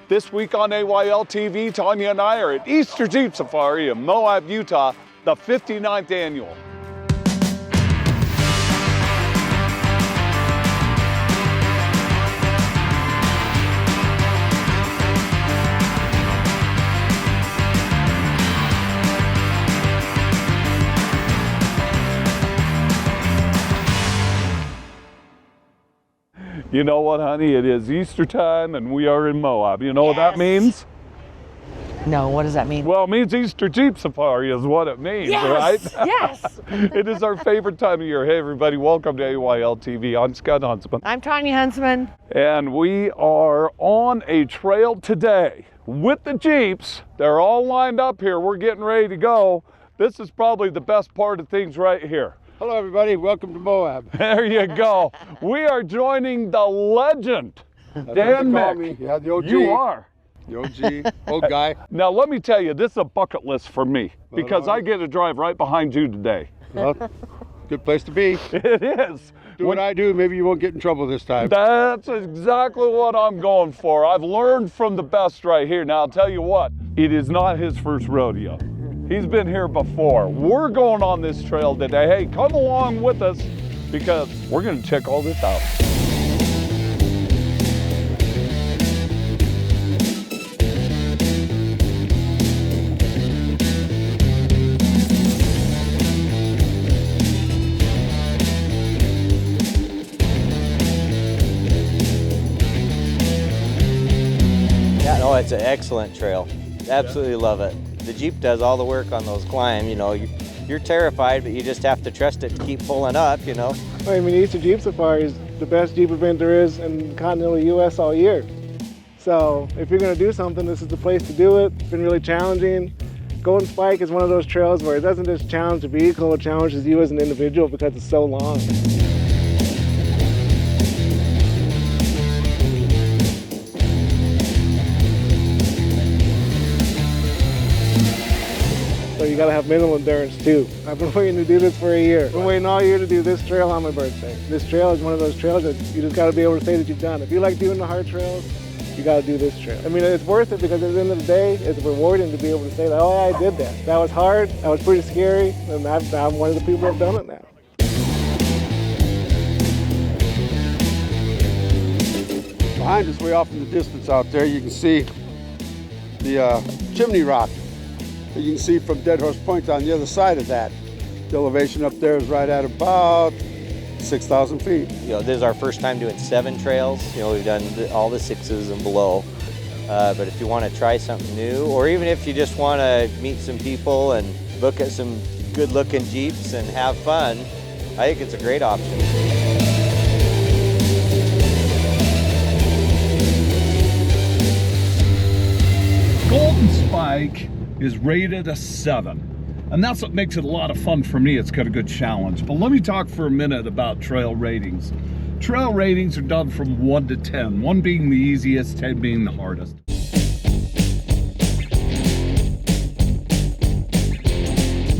This week on AYL TV, Tonya and I are at EZ Jeep Safari in Moab, Utah, the 59th annual. You know what, honey? It is Easter time and we are in Moab. You know what that means? No, what does that mean? Well, it means EZ Jeep Safari is what it means, right? Yes! It is our favorite time of year. Hey, everybody, welcome to AYL TV. I'm Scott Huntsman. I'm Tonya Huntsman. And we are on a trail today with the Jeeps. They're all lined up here. We're getting ready to go. This is probably the best part of things right here. Hello everybody, welcome to Moab. There you go. We are joining the legend, Dan Mick. Yeah, the OG. You are. The OG, old guy. Now let me tell you, this is a bucket list for me because I get to drive right behind you today. Well, good place to be. It is. Do what I do, maybe you won't get in trouble this time. That's exactly what I'm going for. I've learned from the best right here. Now I'll tell you what, it is not his first rodeo. He's been here before. We're going on this trail today. Hey, come along with us because we're going to check all this out. Yeah, no, it's an excellent trail. Absolutely love it. The Jeep does all the work on those climbs, you know. You're terrified, but you just have to trust it to keep pulling up, you know. I mean, EZ Jeep Safari is the best Jeep event there is in continental U.S. all year. So if you're going to do something, this is the place to do it. It's been really challenging. Golden Spike is one of those trails where it doesn't just challenge the vehicle, it challenges you as an individual because it's so long. So you gotta have mental endurance too. I've been waiting to do this for a year. I've been waiting all year to do this trail on my birthday. This trail is one of those trails that you just gotta be able to say that you've done. If you like doing the hard trails, you gotta do this trail. I mean, it's worth it because at the end of the day, it's rewarding to be able to say that, oh, I did that. That was hard, that was pretty scary, and I'm one of the people who have done it now. Behind us, way off in the distance out there, you can see the chimney rock that you can see from Dead Horse Point on the other side of that. The elevation up there is right at about 6,000 feet. You know, this is our first time doing 7 trails. You know, we've done all the 6s and below. But if you want to try something new, or even if you just want to meet some people and look at some good-looking Jeeps and have fun, I think it's a great option. Golden Spike is rated a 7. And that's what makes it a lot of fun for me. It's got a good challenge. But let me talk for a minute about trail ratings. Trail ratings are done from 1 to 10, 1 being the easiest, 10 being the hardest.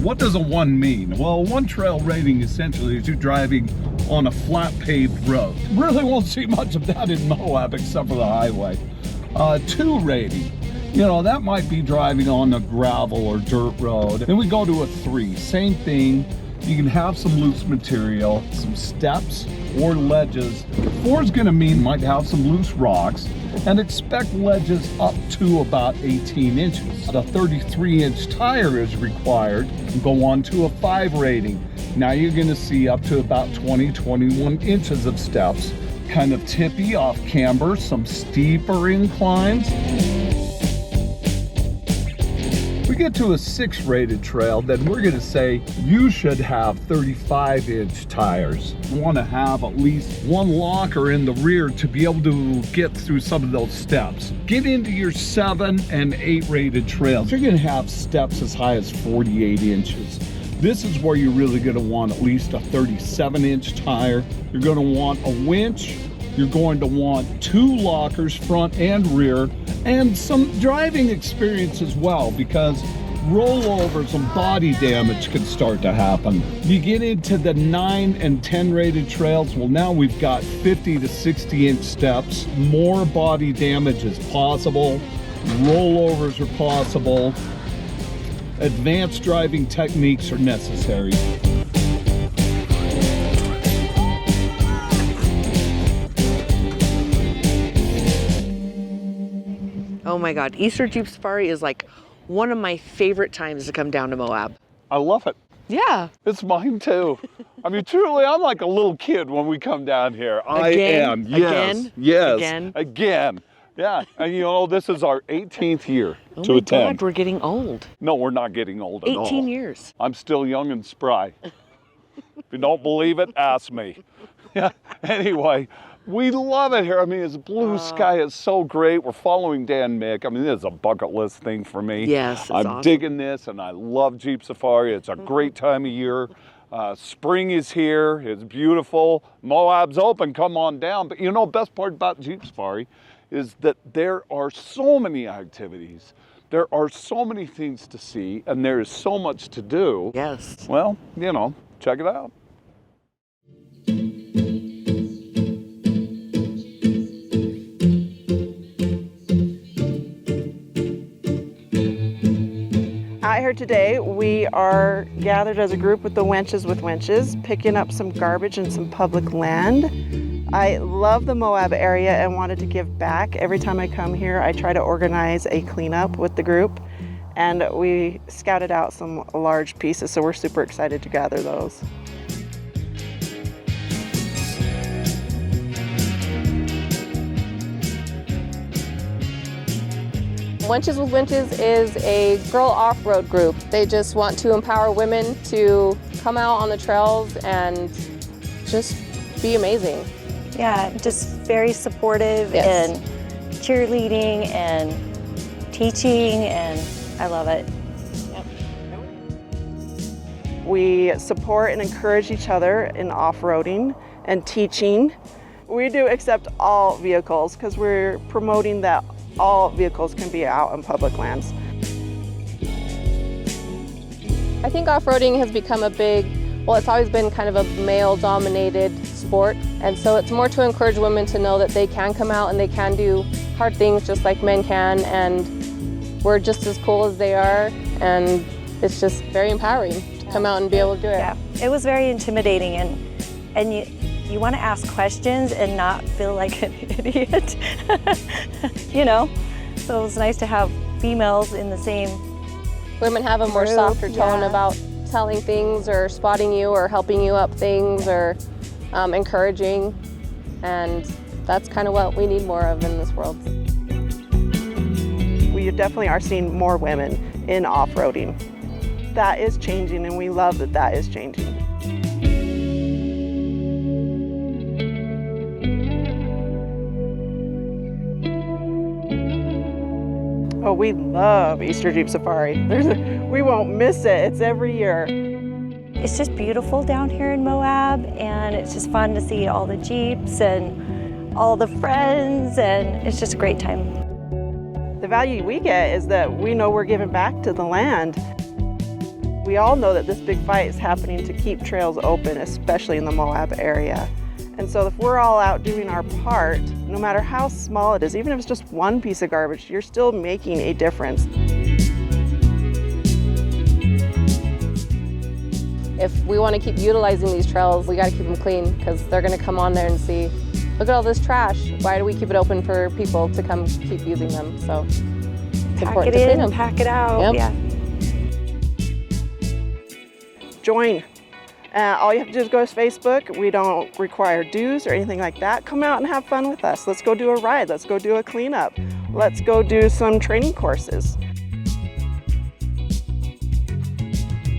What does a 1 mean? Well, 1 trail rating essentially is you driving on a flat paved road. Really won't see much of that in Moab except for the highway. 2 rating. You know, that might be driving on a gravel or dirt road. Then we go to a 3, same thing. You can have some loose material, some steps or ledges. 4 is gonna mean you might have some loose rocks and expect ledges up to about 18 inches. A 33-inch tire is required. Go on to a 5 rating. Now you're gonna see up to about 21 inches of steps. Kind of tippy off camber, some steeper inclines. We get to a 6 rated trail, then we're gonna say you should have 35-inch tires. You wanna have at least 1 locker in the rear to be able to get through some of those steps. Get into your 7 and 8 rated trails. You're gonna have steps as high as 48 inches. This is where you're really gonna want at least a 37-inch tire. You're gonna want a winch. You're going to want 2 lockers, front and rear, and some driving experience as well, because rollovers and body damage can start to happen. You get into the 9 and 10 rated trails, well now we've got 50 to 60 inch steps. More body damage is possible. Rollovers are possible. Advanced driving techniques are necessary. Oh my God, Easter Jeep Safari is like one of my favorite times to come down to Moab. I love it. Yeah. It's mine too. I mean, truly, I'm like a little kid when we come down here. Again? I am. Yes. Again? Yes. Again? Again. Yeah. And you know, this is our 18th year Oh to my attend. God, we're getting old. No, we're not getting old at all. 18 years. I'm still young and spry. If you don't believe it, ask me. Yeah. Anyway, we love it here. I mean, it's blue sky. It's so great. We're following Dan Mick. I mean, this is a bucket list thing for me. Yes, it's I'm awesome. digging this, and I love Jeep Safari. It's a great time of year. Spring is here. It's beautiful. Moab's open. Come on down. But you know, best part about Jeep Safari is that there are so many activities. There are so many things to see, and there is so much to do. Yes. Well, you know, check it out. Out here today, we are gathered as a group with the Wenches with Winches, picking up some garbage and some public land. I love the Moab area and wanted to give back. Every time I come here, I try to organize a cleanup with the group, and we scouted out some large pieces, so we're super excited to gather those. Winches with Winches is a girl off-road group. They just want to empower women to come out on the trails and just be amazing. Yeah, just very supportive Yes. and cheerleading and teaching, and I love it. We support and encourage each other in off-roading and teaching. We do accept all vehicles because we're promoting that all vehicles can be out on public lands. I think off-roading has become it's always been kind of a male-dominated sport, and so it's more to encourage women to know that they can come out and they can do hard things just like men can, and we're just as cool as they are, and it's just very empowering to come out and be able to do it. Yeah, it was very intimidating, and you want to ask questions and not feel like an idiot, you know? So it was nice to have females in the same Women have a more group, softer tone yeah. about telling things or spotting you or helping you up things or encouraging, and that's kind of what we need more of in this world. We definitely are seeing more women in off-roading. That is changing, and we love that that is changing. Oh, we love Easter Jeep Safari. We won't miss it. It's every year. It's just beautiful down here in Moab, and it's just fun to see all the Jeeps and all the friends, and it's just a great time. The value we get is that we know we're giving back to the land. We all know that this big fight is happening to keep trails open, especially in the Moab area. And so if we're all out doing our part, no matter how small it is, even if it's just one piece of garbage, you're still making a difference. If we want to keep utilizing these trails, we got to keep them clean because they're going to come on there and see, look at all this trash. Why do we keep it open for people to come keep using them? So it's Pack important it to clean in, them. pack it out, Yep. yeah. Join. All you have to do is go to Facebook. We don't require dues or anything like that. Come out and have fun with us. Let's go do a ride. Let's go do a cleanup. Let's go do some training courses.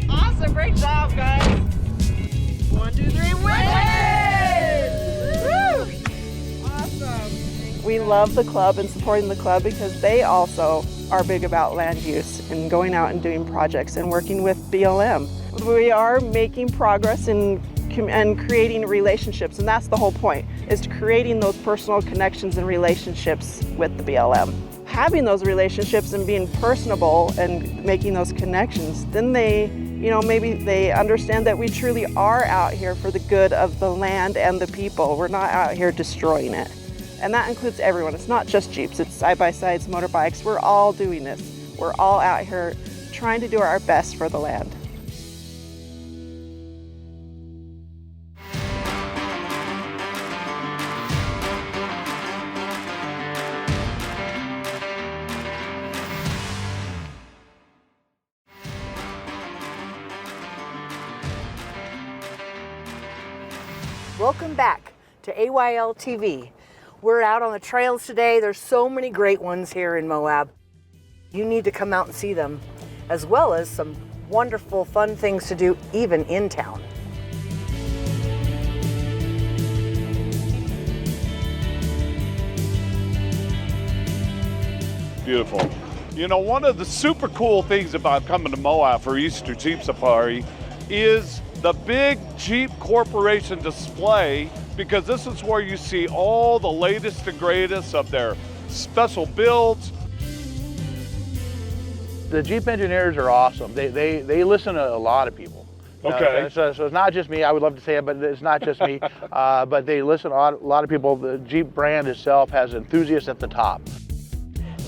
Awesome, great job, guys. 1, 2, 3, Winches! Woo! Awesome. We love the club and supporting the club because they also are big about land use and going out and doing projects and working with BLM. We are making progress and creating relationships, and that's the whole point, is creating those personal connections and relationships with the BLM. having those relationships and being personable and making those connections, then they, you know, maybe they understand that we truly are out here for the good of the land and the people. We're not out here destroying it. And that includes everyone. It's not just Jeeps, it's side-by-sides, motorbikes. We're all doing this. We're all out here trying to do our best for the land. Welcome back to AYL TV. We're out on the trails today. There's so many great ones here in Moab. You need to come out and see them, as well as some wonderful, fun things to do even in town. Beautiful. You know, one of the super cool things about coming to Moab for Easter Jeep Safari is the big Jeep Corporation display, because this is where you see all the latest and greatest of their special builds. The Jeep engineers are awesome. They listen to a lot of people. Okay. So it's not just me. I would love to say it, but it's not just me. But they listen to a lot of people. The Jeep brand itself has enthusiasts at the top.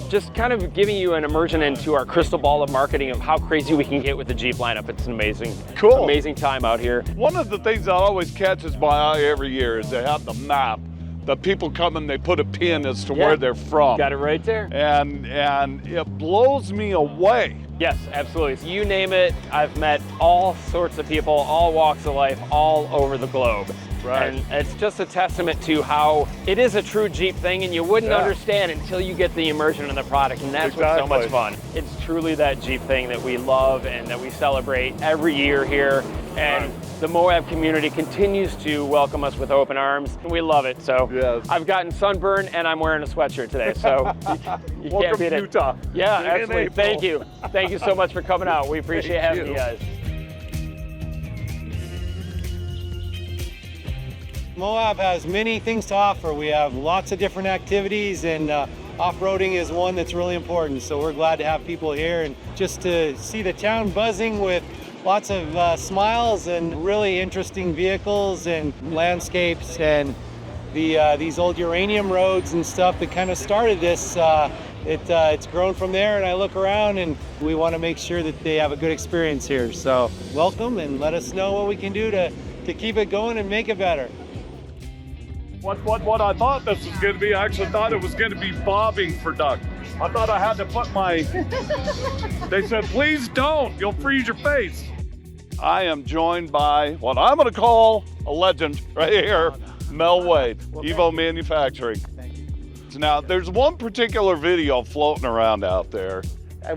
Just kind of giving you an immersion into our crystal ball of marketing of how crazy we can get with the Jeep lineup. It's an amazing time out here. One of the things that always catches my eye every year is they have the map. The people come and they put a pin as to where they're from. Got it right there. And it blows me away. Yes, absolutely. You name it, I've met all sorts of people, all walks of life, all over the globe. Right. And it's just a testament to how it is a true Jeep thing, and you wouldn't understand until you get the immersion in the product, and that's what's so much fun. It's truly that Jeep thing that we love and that we celebrate every year here. And the Moab community continues to welcome us with open arms, and we love it. So I've gotten sunburn, and I'm wearing a sweatshirt today, so you can't beat it. Utah. Yeah, absolutely. Thank you. Thank you so much for coming out. We appreciate having you guys. Moab has many things to offer. We have lots of different activities, and off-roading is one that's really important. So we're glad to have people here and just to see the town buzzing with lots of smiles and really interesting vehicles and landscapes, and these old uranium roads and stuff that kind of started this. It's grown from there, and I look around and we want to make sure that they have a good experience here. So welcome, and let us know what we can do to keep it going and make it better. What I thought this was going to be, I actually thought it was going to be bobbing for duck. I thought I had to put my, they said, please don't, you'll freeze your face. I am joined by what I'm going to call a legend right here, Mel Wade, Evo Manufacturing. Thank you. Now, there's one particular video floating around out there.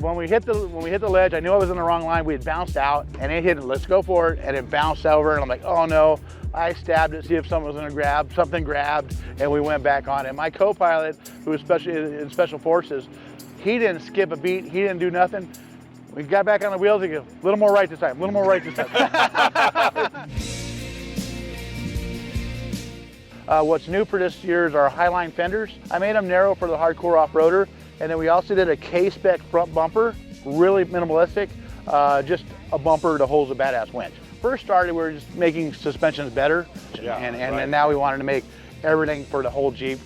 When we hit the ledge, I knew I was in the wrong line. We had bounced out, and it hit. Let's go for it, and it bounced over, and I'm like, oh no. I stabbed it, see if someone was going to grab. Something grabbed, and we went back on it. My co-pilot, who was in Special Forces, he didn't skip a beat. He didn't do nothing. We got back on the wheels. He goes, a little more right this time. A little more right this time. What's new for this year is our Highline fenders. I made them narrow for the hardcore off-roader, and then we also did a K-spec front bumper, really minimalistic, just a bumper to hold a badass winch. First started, we were just making suspensions better, and now we wanted to make everything for the whole Jeep.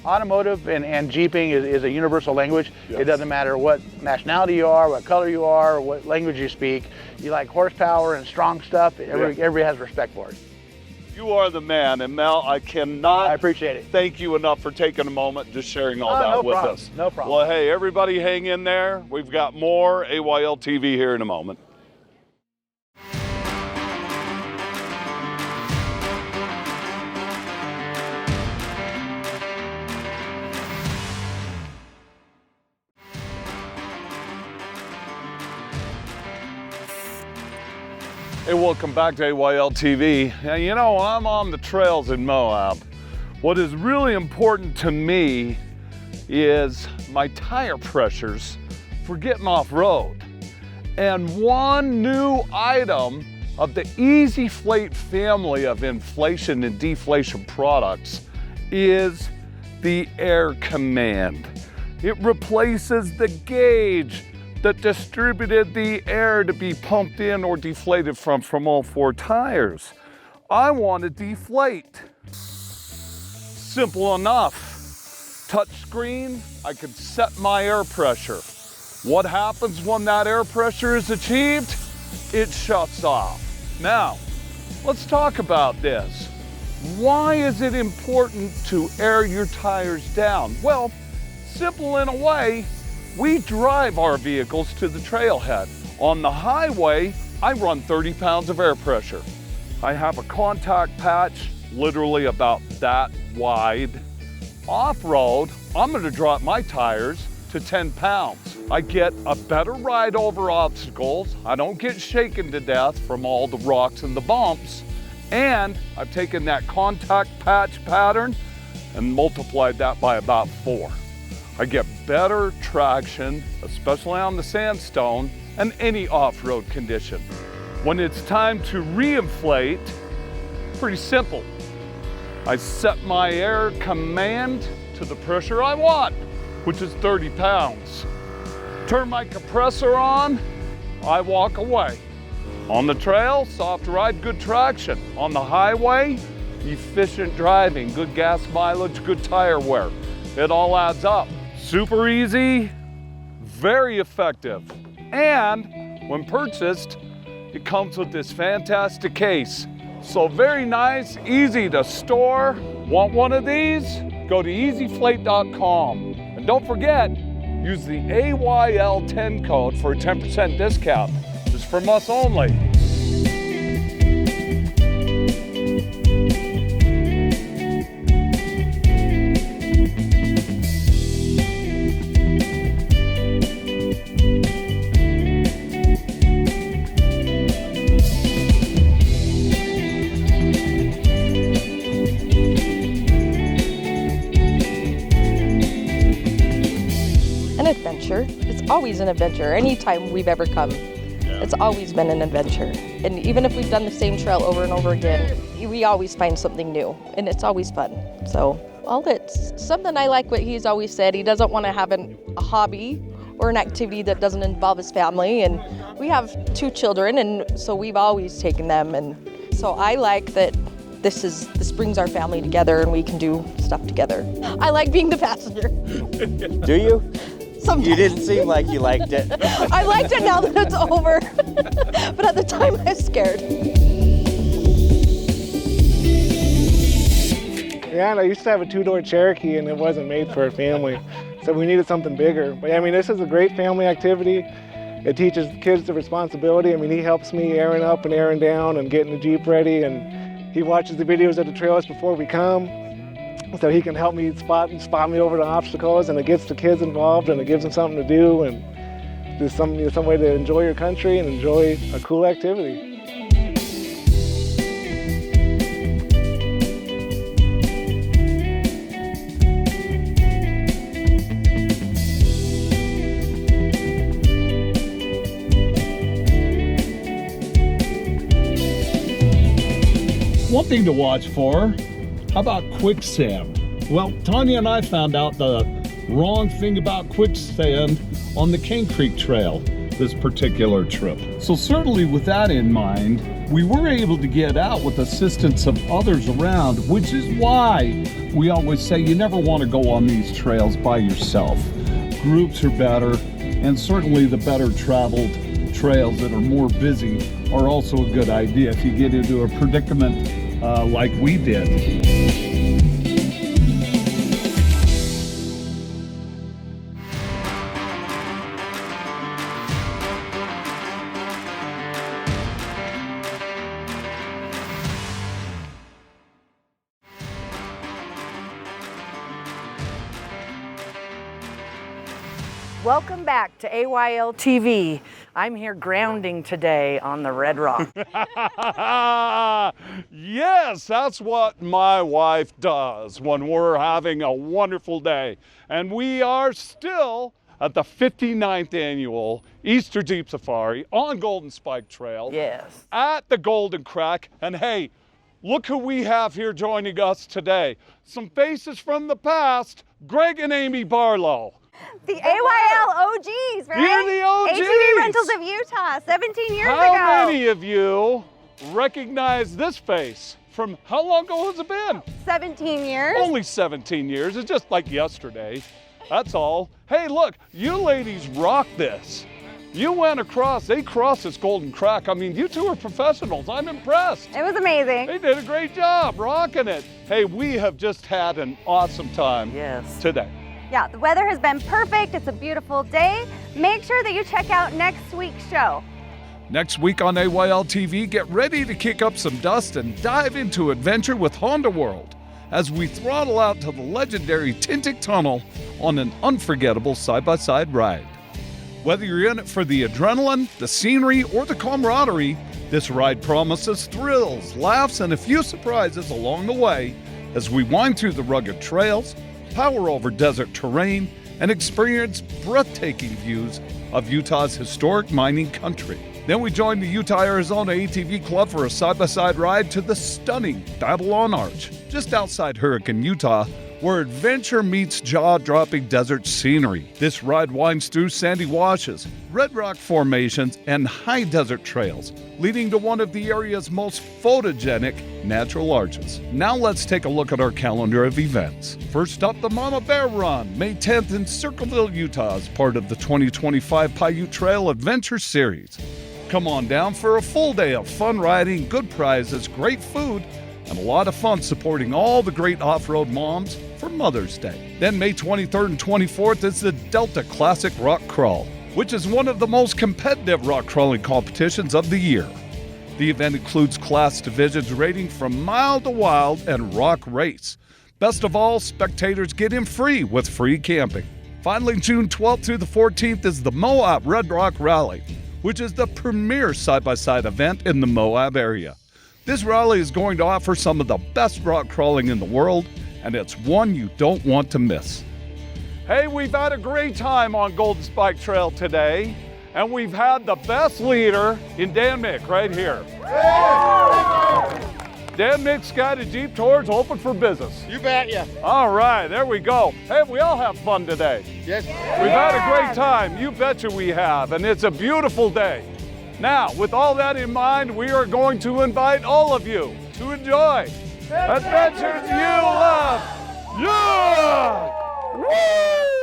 Automotive and Jeeping is a universal language. It doesn't matter what nationality you are, what color you are, or what language you speak. You like horsepower and strong stuff, everybody has respect for it. You are the man, and Mel, I cannot appreciate it. Thank you enough for taking a moment and just sharing all that with us. No problem. Well, hey, everybody hang in there. We've got more AYL TV here in a moment. Hey, welcome back to AYL TV. Now, you know, when I'm on the trails in Moab, what is really important to me is my tire pressures for getting off-road. And one new item of the EZ Flate family of inflation and deflation products is the Air Command. It replaces the gauge that distributed the air to be pumped in or deflated from all 4 tires. I want to deflate. Simple enough. Touch screen, I could set my air pressure. What happens when that air pressure is achieved? It shuts off. Now, let's talk about this. Why is it important to air your tires down? Well, simple in a way. We drive our vehicles to the trailhead. On the highway, I run 30 pounds of air pressure. I have a contact patch, literally about that wide. Off-road, I'm gonna drop my tires to 10 pounds. I get a better ride over obstacles. I don't get shaken to death from all the rocks and the bumps. And I've taken that contact patch pattern and multiplied that by about 4. I get better traction, especially on the sandstone and any off-road condition. When it's time to re-inflate, pretty simple. I set my air command to the pressure I want, which is 30 pounds. Turn my compressor on, I walk away. On the trail, soft ride, good traction. On the highway, efficient driving, good gas mileage, good tire wear. It all adds up. Super easy, very effective. And when purchased, it comes with this fantastic case. So very nice, easy to store. Want one of these? Go to ezflate.com. And don't forget, use the AYL10 code for a 10% discount. Just from us only. Adventure. It's always an adventure. Anytime we've ever come, it's always been an adventure. And even if we've done the same trail over and over again, we always find something new, and it's always fun. So, well, it's something I like what he's always said. He doesn't want to have a hobby or an activity that doesn't involve his family. And we have 2 children, and so we've always taken them. And so I like that this brings our family together, and we can do stuff together. I like being the passenger. Do you? Sometimes. You didn't seem like you liked it. I liked it now that it's over, but at the time I was scared. Yeah, and I used to have a 2-door Cherokee, and it wasn't made for a family, so we needed something bigger. But I mean, this is a great family activity. It teaches kids the responsibility. I mean, he helps me airing up and airing down and getting the Jeep ready, and he watches the videos of the trails before we come, so he can help me spot me over the obstacles, and it gets the kids involved, and it gives them something to do, and there's some way to enjoy your country and enjoy a cool activity. One thing to watch for, how about quicksand? Well, Tonya and I found out the wrong thing about quicksand on the Cane Creek Trail this particular trip. So certainly with that in mind, we were able to get out with assistance of others around, which is why we always say you never want to go on these trails by yourself. Groups are better, and certainly the better traveled trails that are more busy are also a good idea if you get into a predicament like we did. Welcome back to AYL TV. I'm here grounding today on the Red Rock. Yes, that's what my wife does when we're having a wonderful day. And we are still at the 59th annual Easter Jeep Safari on Golden Spike Trail. Yes. At the Golden Crack. And hey, look who we have here joining us today. Some faces from the past, Greg and Amy Barlow. The AYL OGs, right? You're the OGs. ATV Rentals of Utah, 17 years ago. How many of you recognize this face? From how long ago has it been? 17 years. Only 17 years. It's just like yesterday. That's all. Hey, look, you ladies rock this. You went across, they crossed this Golden Crack. I mean, you two are professionals. I'm impressed. It was amazing. They did a great job rocking it. Hey, we have just had an awesome time today. Yeah, the weather has been perfect. It's a beautiful day. Make sure that you check out next week's show. Next week on AYL TV, get ready to kick up some dust and dive into adventure with Honda World as we throttle out to the legendary Tintic Tunnel on an unforgettable side-by-side ride. Whether you're in it for the adrenaline, the scenery, or the camaraderie, this ride promises thrills, laughs, and a few surprises along the way as we wind through the rugged trails, power over desert terrain, and experience breathtaking views of Utah's historic mining country. Then we join the Utah-Arizona ATV Club for a side-by-side ride to the stunning Babylon Arch, just outside Hurricane, Utah, where adventure meets jaw-dropping desert scenery. This ride winds through sandy washes, red rock formations, and high desert trails, leading to one of the area's most photogenic natural arches. Now let's take a look at our calendar of events. First up, the Mama Bear Run, May 10th in Circleville, Utah, as part of the 2025 Paiute Trail Adventure Series. Come on down for a full day of fun riding, good prizes, great food, and a lot of fun supporting all the great off-road moms for Mother's Day. Then May 23rd and 24th is the Delta Classic Rock Crawl, which is one of the most competitive rock crawling competitions of the year. The event includes class divisions ranging from mild to wild and rock race. Best of all, spectators get in free with free camping. Finally, June 12th through the 14th is the Moab Red Rock Rally, which is the premier side-by-side event in the Moab area. This rally is going to offer some of the best rock crawling in the world, and it's one you don't want to miss. Hey, we've had a great time on Golden Spike Trail today, and we've had the best leader in Dan Mick right here. Dan Mick's guided Jeep tours open for business. You bet ya. All right, there we go. Hey, we all have fun today. Yes. We've had a great time. You betcha we have, and it's a beautiful day. Now, with all that in mind, we are going to invite all of you to enjoy adventures you love. Yeah! Woo!